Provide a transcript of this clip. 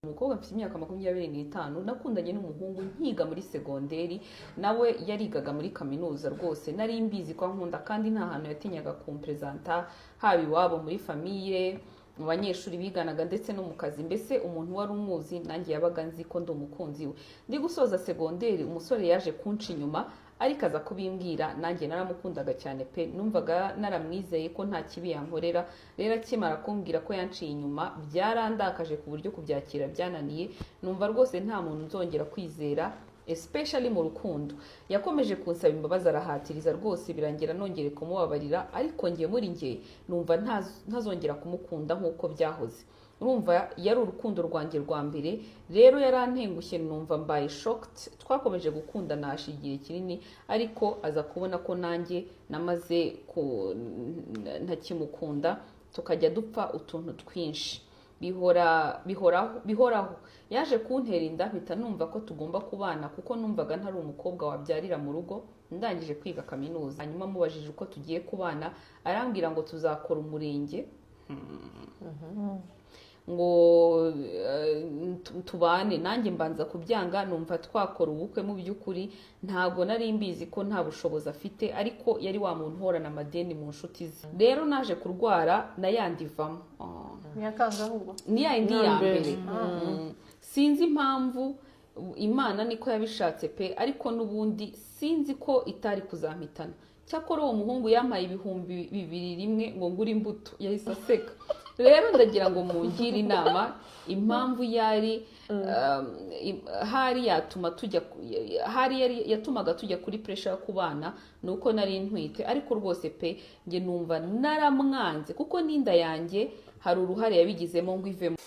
umukobwa mfite imyaka 25 nakundanye n'umuhungu nkiga muri segonderi nawe yarigaga muri kaminuza rwose nari mbizi ko nkunda kandi nta hantu yatinyaga kumpresenta haba iwabo muri famille mu banyeshuri biganaga ndetse no mu kazi mbese umuntu wari umuzi nanjye yabaga nzi ko ndi umukunzi we ndi gusoza segonderi umusore yaje kunca inyuma ariko aza kubimbwira nanjye naramukundaga cyane pe numvaga naramwizeye ko nta kibi yankorera rero akimara kumbwira ko yanciye inyuma byarandakaje ku buryo kubyakira byananiye numva rwose nta muntu nzongera kwizera especially mu rukundo yakomeje kunsaba imbabazi arahatiriza rwose birangira nongere kumubabarira ariko ngiye muri nge numva ntazongera kumukunda nk'uko byahoze urumva yari urukundo rwanjye rwa mbere rero yarantengushye numva mbaye shocked twakomeje gukunda nashigiye kinini ariko aza kubona ko nanjye namaze ntakimukunda tukajya dupfa utuntu twinshi bihoraho yaje kuntera inda mpita numva ko tugomba kubana kuko numvaga ntari umukobwa wabyarira mu rugo ndangije kwiga kaminuza hanyuma mubajije uko tugiye kubana arambwira ngo tuzakora umurenge ngo tubane nanjye mbanza kubyanga numva twakora ubukwe mu by'ukuri ntago nari mbizi ko nta bushobozi afite ariko yari wa muntu uhorana amadeni mu nshuti ze rero naje kurwara nayandivamo ni yindi ya mbere sinzi impamvu Imana niko yabishatse pe ariko nubundi sinzi ko itari kuzampitana cyakora uwo muhungu yampaye 2,000 rimwe ngo ngure imbuto yahise aseka rero ndagira ngo mungire inama impamvu yari hari yatumaga tujya kuri pressure yo kubana nuko nari ntwite ariko rwose pe nge numva naramwanze kuko ninda yanjye hari uruhare yabigizemo ngo ivemo